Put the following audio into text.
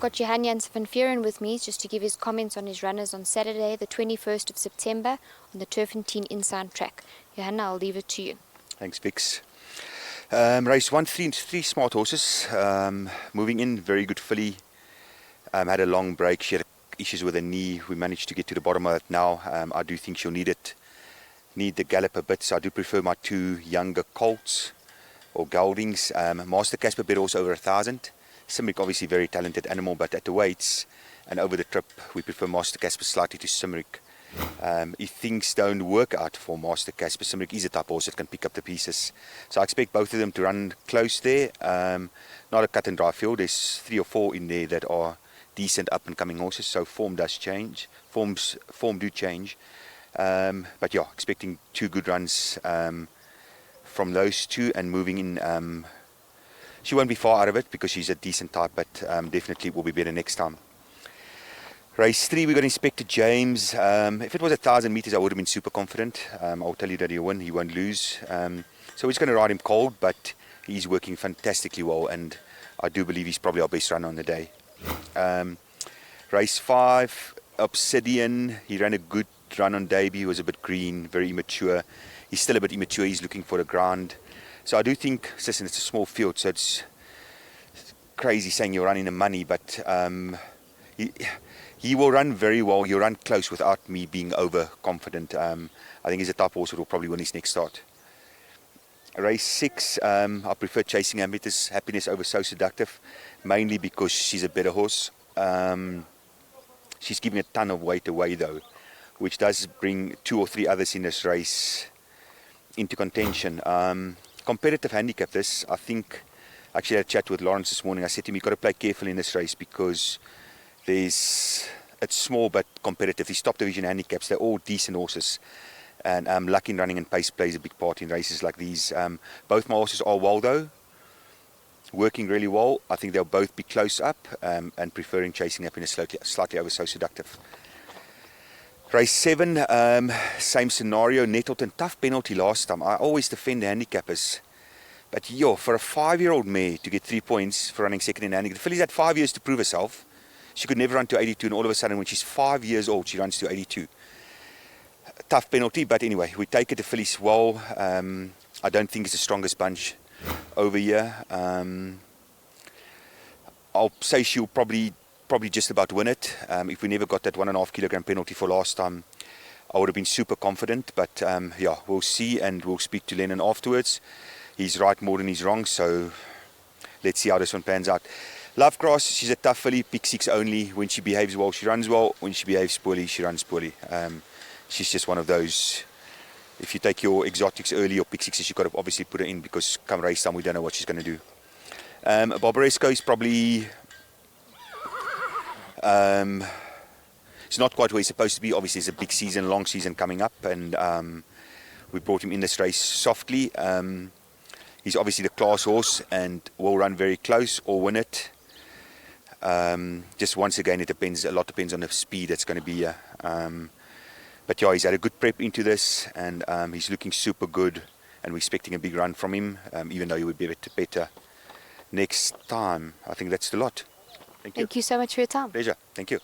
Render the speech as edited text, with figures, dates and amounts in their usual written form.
got Johan Janse van Vuuren with me just to give his comments on his runners on Saturday, the 21st of September, on the turffontein inside track. Johan, I'll leave it to you. Thanks, Vix. Race 1, three smart horses. Moving in, very good filly. Had a long break. She had issues with her knee. We managed to get to the bottom of it now. I do think she'll need the gallop a bit, so I do prefer my two younger colts or geldings. Master Casper bet also over 1,000. Simric, obviously very talented animal, but at the weights and over the trip, we prefer Master Casper slightly to Simric. If things don't work out for Master Casper, Simric is a type horse that can pick up the pieces. So I expect both of them to run close there. Not a cut and dry field. There's 3 or 4 in there that are decent up and coming horses, so form does change. Form do change. But yeah, expecting 2 good runs from those 2, and moving in. She won't be far out of it because she's a decent type, but definitely will be better next time. Race 3, we got Inspector James. If it was 1,000 meters, I would have been super confident. I'll tell you that he'll win, he won't lose. So we're just going to ride him cold, but he's working fantastically well, and I do believe he's probably our best runner on the day. Race 5, Obsidian. He ran a good run on debut. He was a bit green, very immature. He's still a bit immature. He's looking for the ground. So I do think, listen, it's a small field, so it's crazy saying you're running the money, but he will run very well. He'll run close without me being overconfident. I think he's a type horse that will probably win his next start. Race 6, I prefer Chasing Happiness over So Seductive, mainly because she's a better horse. She's giving a ton of weight away though, which does bring 2 or 3 others in this race into contention. Competitive handicap this, I think. Actually I had a chat with Lawrence this morning. I said to him, you've got to play careful in this race because it's small but competitive. These top division handicaps, they're all decent horses, and luck in running and pace plays a big part in races like these. Both my horses are well though, working really well. I think they'll both be close up, and preferring Chasing Happiness slightly over So Seductive. Race 7, same scenario. Nettleton, tough penalty last time. I always defend the handicappers, but yo, for a 5-year-old mare to get 3 points for running second in handicap, the filly's had 5 years to prove herself. She could never run to 82, and all of a sudden when she's 5 years old, she runs to 82. Tough penalty, but anyway, we take it. The filly's well. I don't think it's the strongest bunch over here. I'll say she'll probably just about win it. If we never got that 1.5 kilogram penalty for last time, I would have been super confident, but yeah, we'll see, and we'll speak to Lennon afterwards. He's right more than he's wrong, so let's see how this one pans out. Lovegrass, she's a tough filly, pick 6 only. When she behaves well, she runs well. When she behaves poorly, she runs poorly. She's just one of those. If you take your exotics early or pick 6s, you've got to obviously put her in, because come race time, we don't know what she's going to do. Barbaresco is probably... it's not quite where he's supposed to be. Obviously, it's a big season, long season coming up, and we brought him in this race softly. He's obviously the class horse and will run very close or win it. Just once again, it depends. A lot depends on the speed that's going to be here. But yeah, he's had a good prep into this, and he's looking super good, and we're expecting a big run from him, even though he would be a bit better next time. I think that's the lot. Thank you. Thank you so much for your time. Pleasure. Thank you.